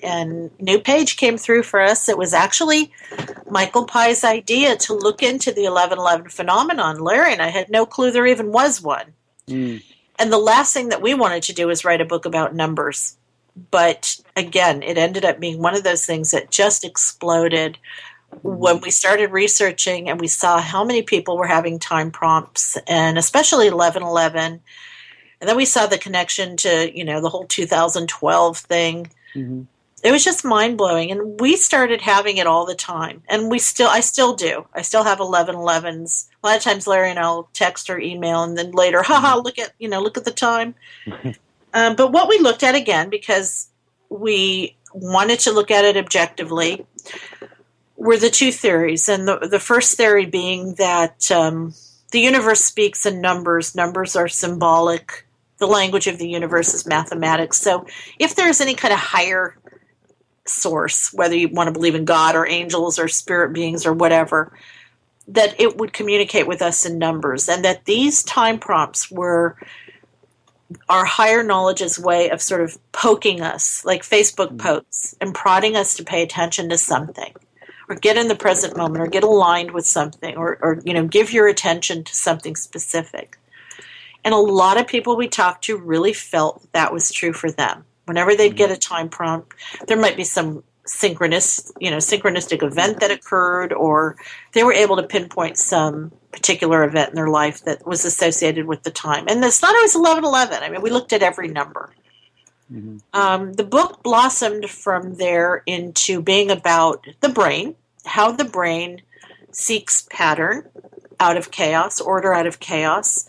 And new page came through for us. It was actually Michael Pye's idea to look into the 1111 phenomenon. Larry and I had no clue there even was one. Mm. And the last thing that we wanted to do was write a book about numbers. But again, it ended up being one of those things that just exploded when we started researching and we saw how many people were having time prompts, and especially 1111. And then we saw the connection to, the whole 2012 thing. Mm-hmm. It was just mind-blowing. And we started having it all the time. And I still do. I still have 1111s. A lot of times Larry and I'll text or email, and then later, look at the time. But what we looked at, again, because we wanted to look at it objectively, were the two theories. And the first theory being that the universe speaks in numbers. Numbers are symbolic. The language of the universe is mathematics. So if there's any kind of higher source, whether you want to believe in God or angels or spirit beings or whatever, that it would communicate with us in numbers, and that these time prompts were our higher knowledge's way of sort of poking us, like Facebook pokes, and prodding us to pay attention to something, or get in the present moment, or get aligned with something, or give your attention to something specific. And a lot of people we talked to really felt that was true for them. Whenever they'd get a time prompt, there might be some synchronistic event that occurred, or they were able to pinpoint some particular event in their life that was associated with the time. And it's not always 1111. I mean, we looked at every number. Mm-hmm. The book blossomed from there into being about the brain, how the brain seeks pattern out of chaos, order out of chaos,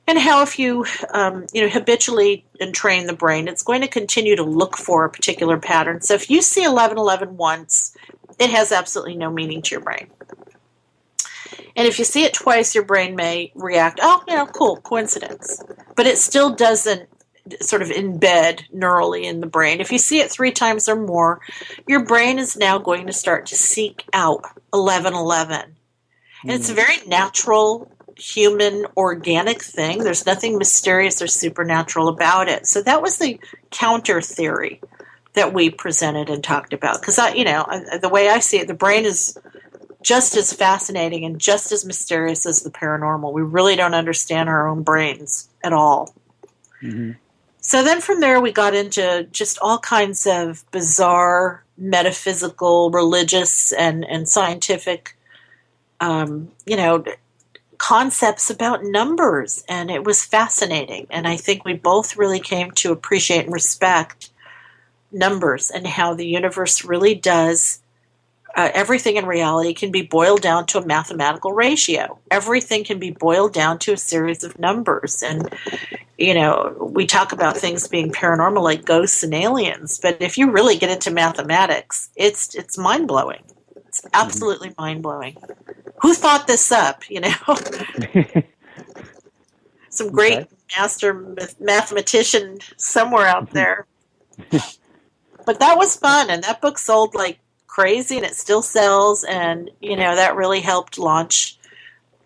and how if you habitually entrain the brain, it's going to continue to look for a particular pattern. So if you see 1111 once, it has absolutely no meaning to your brain. And if you see it twice, your brain may react, cool, coincidence. But it still doesn't sort of embed neurally in the brain. If you see it 3 times or more, your brain is now going to start to seek out 1111. And it's a very natural, human, organic thing. There's nothing mysterious or supernatural about it. So that was the counter theory that we presented and talked about. Because, the way I see it, the brain is just as fascinating and just as mysterious as the paranormal. We really don't understand our own brains at all. Mm-hmm. So then from there we got into just all kinds of bizarre, metaphysical, religious, and scientific, concepts about numbers, and it was fascinating. And I think we both really came to appreciate and respect numbers and how the universe really does. Everything in reality can be boiled down to a mathematical ratio. Everything can be boiled down to a series of numbers. And, we talk about things being paranormal like ghosts and aliens, but if you really get into mathematics, it's mind-blowing. It's absolutely mind-blowing. Who thought this up, Some great master mathematician somewhere out there. But that was fun, and that book sold like crazy, and it still sells, and, that really helped launch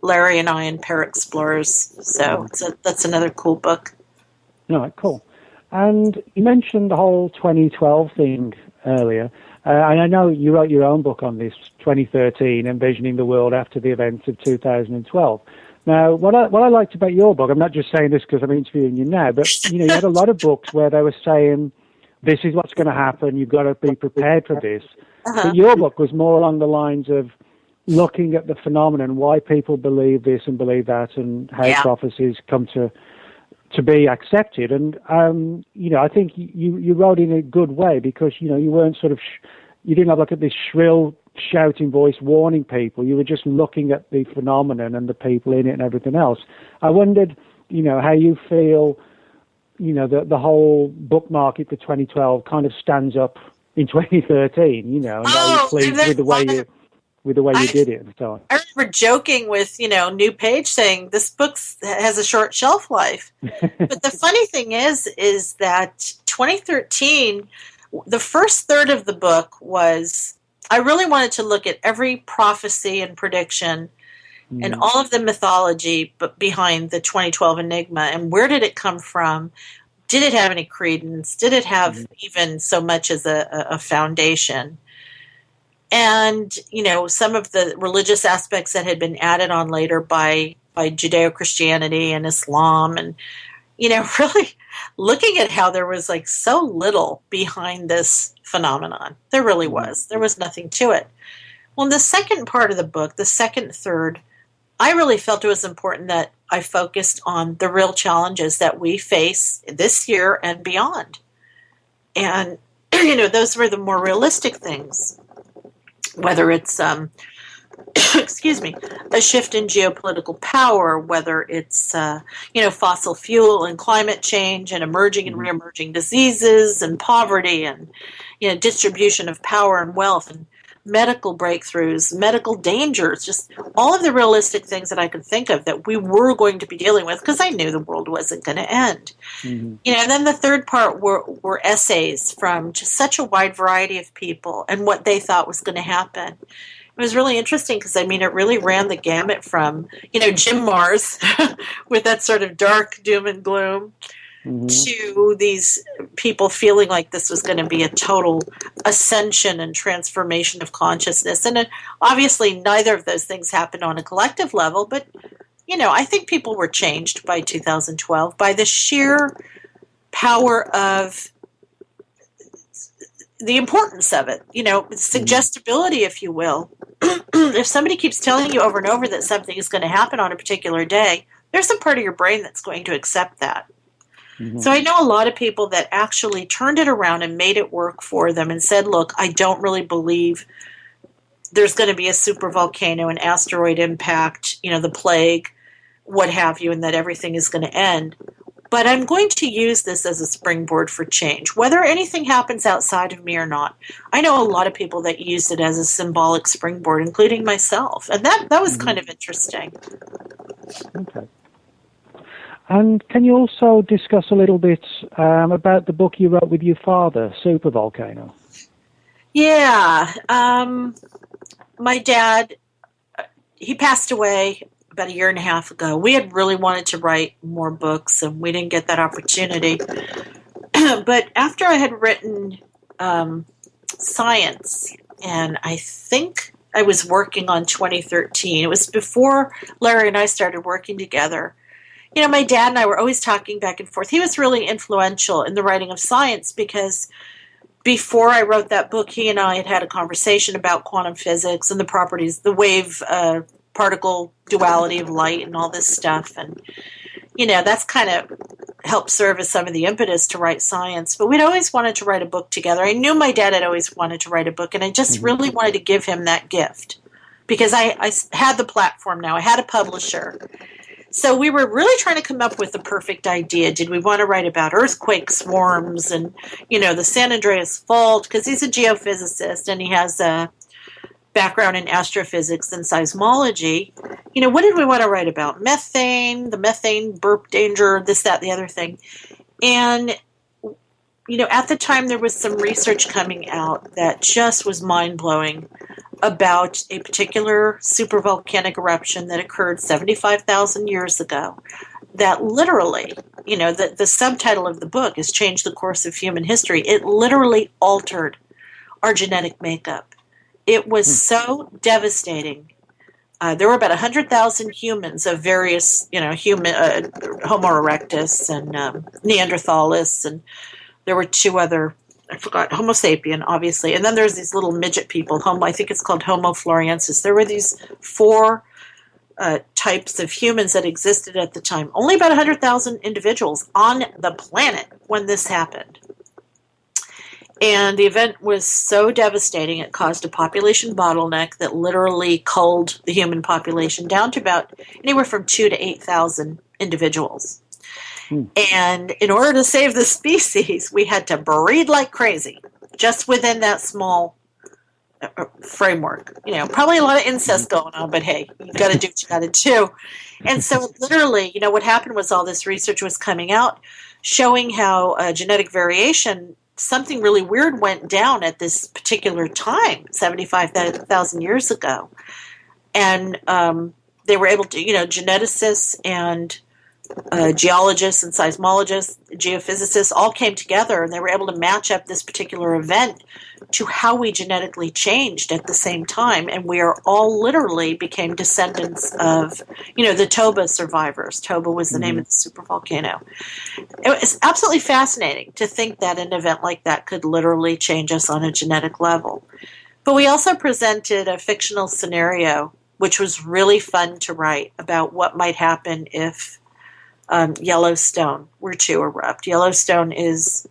Larry and I in Pair Explorers. So that's another cool book. All right, cool. And you mentioned the whole 2012 thing earlier. And I know you wrote your own book on this, 2013, Envisioning the World After the Events of 2012. Now, what I liked about your book, I'm not just saying this because I'm interviewing you now, but, you had a lot of books where they were saying, this is what's going to happen, you've got to be prepared for this. But your book was more along the lines of looking at the phenomenon, why people believe this and believe that, and how prophecies come to be accepted. And, I think you wrote in a good way because, you weren't sort of, you didn't have like this shrill shouting voice warning people. You were just looking at the phenomenon and the people in it and everything else. I wondered, how you feel, the whole book market for 2012 kind of stands up in 2013, and are you pleased with the way you did it and so on? I remember joking with, New Page saying this book has a short shelf life. But the funny thing is that 2013, the first third of the book was, I really wanted to look at every prophecy and prediction and all of the mythology behind the 2012 Enigma and where did it come from, did it have any credence? Did it have even so much as a foundation? And, some of the religious aspects that had been added on later by Judeo-Christianity and Islam, and, really looking at how there was like so little behind this phenomenon. There really was. There was nothing to it. Well, in the second part of the book, the second third, I really felt it was important that I focused on the real challenges that we face this year and beyond. And, those were the more realistic things, whether it's, excuse me, a shift in geopolitical power, whether it's, fossil fuel and climate change and emerging and reemerging diseases and poverty and, distribution of power and wealth and medical breakthroughs, medical dangers, just all of the realistic things that I could think of that we were going to be dealing with because I knew the world wasn't going to end. And then the third part were essays from just such a wide variety of people and what they thought was going to happen. It was really interesting because, it really ran the gamut from, Jim Mars with that sort of dark doom and gloom to these people feeling like this was going to be a total ascension and transformation of consciousness. And obviously neither of those things happened on a collective level, but, I think people were changed by 2012 by the sheer power of the importance of it, suggestibility, if you will. If somebody keeps telling you over and over that something is going to happen on a particular day, there's a part of your brain that's going to accept that. So I know a lot of people that actually turned it around and made it work for them and said, look, I don't really believe there's going to be a super volcano, an asteroid impact, the plague, what have you, and that everything is going to end. But I'm going to use this as a springboard for change, whether anything happens outside of me or not. I know a lot of people that used it as a symbolic springboard, including myself. And that was kind of interesting. Okay. And can you also discuss a little bit about the book you wrote with your father, Supervolcano? Yeah. My dad, he passed away about a year and a half ago. We had really wanted to write more books, and we didn't get that opportunity. But after I had written Science, and I think I was working on 2013, it was before Larry and I started working together. My dad and I were always talking back and forth. He was really influential in the writing of Science because before I wrote that book, he and I had had a conversation about quantum physics and the properties, the wave particle duality of light and all this stuff. And, that's kind of helped serve as some of the impetus to write Science. But we'd always wanted to write a book together. I knew my dad had always wanted to write a book, and I just really wanted to give him that gift because I had the platform now. I had a publisher. So we were really trying to come up with the perfect idea. Did we want to write about earthquake swarms and, the San Andreas Fault? Because he's a geophysicist and he has a background in astrophysics and seismology. What did we want to write about? Methane, the methane burp danger, this, that, the other thing. And, at the time there was some research coming out that just was mind-blowing about a particular supervolcanic eruption that occurred 75,000 years ago that literally, the subtitle of the book is Change the Course of Human History. It literally altered our genetic makeup. It was so devastating. There were about 100,000 humans of various, Homo erectus and Neanderthalis, and there were two other, I forgot, Homo sapien, obviously. And then there's these little midget people, I think it's called Homo floresiensis. There were these four types of humans that existed at the time. Only about 100,000 individuals on the planet when this happened. And the event was so devastating, it caused a population bottleneck that literally culled the human population down to about anywhere from 2,000 to 8,000 individuals. And in order to save the species, we had to breed like crazy, just within that small framework. Probably a lot of incest going on, but hey, you got to do what you got to do. And so literally, what happened was all this research was coming out showing how genetic variation, something really weird went down at this particular time, 75,000 years ago. And they were able to, geneticists and geologists and seismologists, geophysicists all came together, and they were able to match up this particular event to how we genetically changed at the same time. And we are all literally became descendants of, the Toba survivors. Toba was the name of the supervolcano. It was absolutely fascinating to think that an event like that could literally change us on a genetic level. But we also presented a fictional scenario, which was really fun to write, about what might happen if Yellowstone were to erupt. Yellowstone is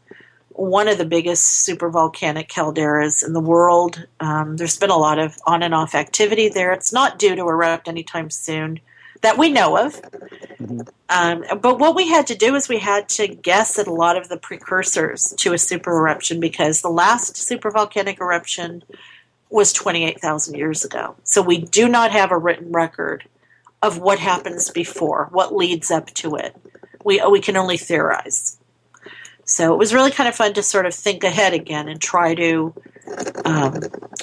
one of the biggest supervolcanic calderas in the world. There's been a lot of on and off activity there. It's not due to erupt anytime soon that we know of. But what we had to do is we had to guess at a lot of the precursors to a super eruption, because the last supervolcanic eruption was 28,000 years ago. So we do not have a written record of what happens before, what leads up to it. We can only theorize. So it was really kind of fun to sort of think ahead again and try to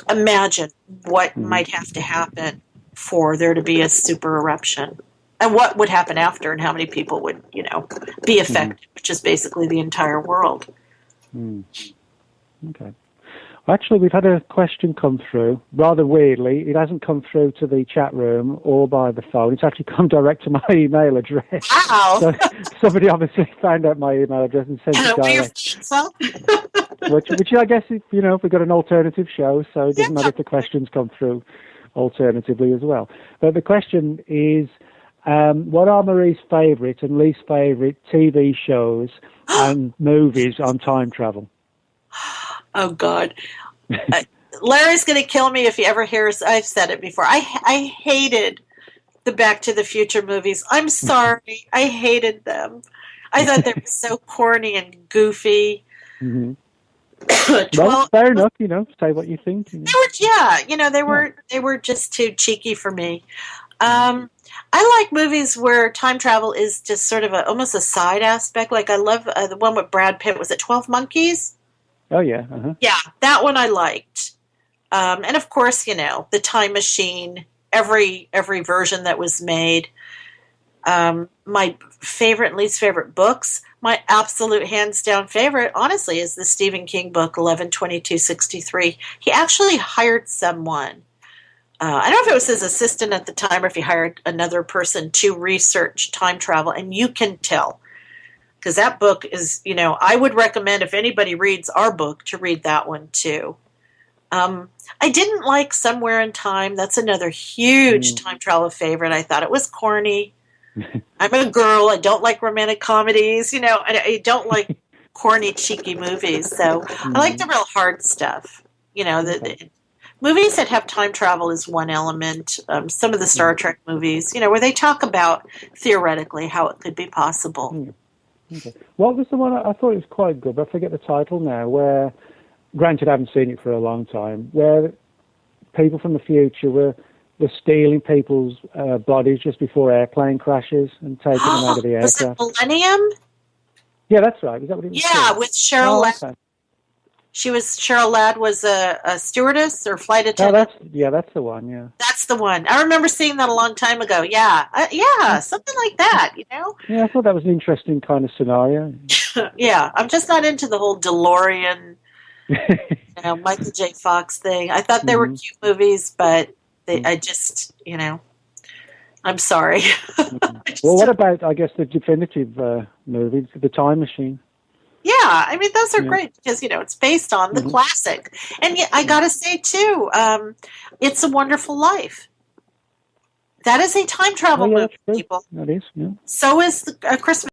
imagine what might have to happen for there to be a super eruption, and what would happen after, and how many people would, be affected, which is basically the entire world. Okay. Actually, we've had a question come through, rather weirdly. It hasn't come through to the chat room or by the phone. It's actually come direct to my email address. Wow! So somebody obviously found out my email address and sent it direct. which I guess, we've got an alternative show, so it doesn't matter if the questions come through alternatively as well. But the question is, what are Marie's favourite and least favourite TV shows and movies on time travel? Oh, God. Larry's going to kill me if he ever hears. I've said it before. I hated the Back to the Future movies. I'm sorry. I hated them. I thought they were so corny and goofy. Well, fair enough, say what you think. They were just too cheeky for me. I like movies where time travel is just sort of almost a side aspect. Like I love the one with Brad Pitt. Was it 12 Monkeys? Oh, yeah. Yeah, that one I liked. And of course, The Time Machine, every version that was made. My favorite and least favorite books, my absolute hands down favorite, honestly, is the Stephen King book, 11/22/63. He actually hired someone. I don't know if it was his assistant at the time or if he hired another person to research time travel, and you can tell. Because that book is, I would recommend if anybody reads our book to read that one too. I didn't like Somewhere in Time. That's another huge time travel favorite. I thought it was corny. I'm a girl. I don't like romantic comedies. I don't like corny, cheeky movies. So I like the real hard stuff. The movies that have time travel is one element. Some of the Star Trek movies, where they talk about theoretically how it could be possible. Okay. What was the one I thought it was quite good, but I forget the title now, where, granted I haven't seen it for a long time, where people from the future were stealing people's bodies just before airplane crashes and taking them out of the aircraft. Was it Millennium? Yeah, that's right. Is that what it was? Yeah, with Cheryl Ladd. Okay. Cheryl Ladd was a stewardess or flight attendant. That's the one, yeah. That's the one. I remember seeing that a long time ago. Yeah. Something like that, Yeah, I thought that was an interesting kind of scenario. Yeah, I'm just not into the whole DeLorean, Michael J. Fox thing. I thought they were cute movies, but I just, I'm sorry. Well, what about, I guess, the definitive movie, The Time Machine? Yeah, I mean, those are great because, it's based on the classic. And yet, I got to say, too, It's a Wonderful Life. That is a time travel movie, people. That is, yeah. So is A Christmas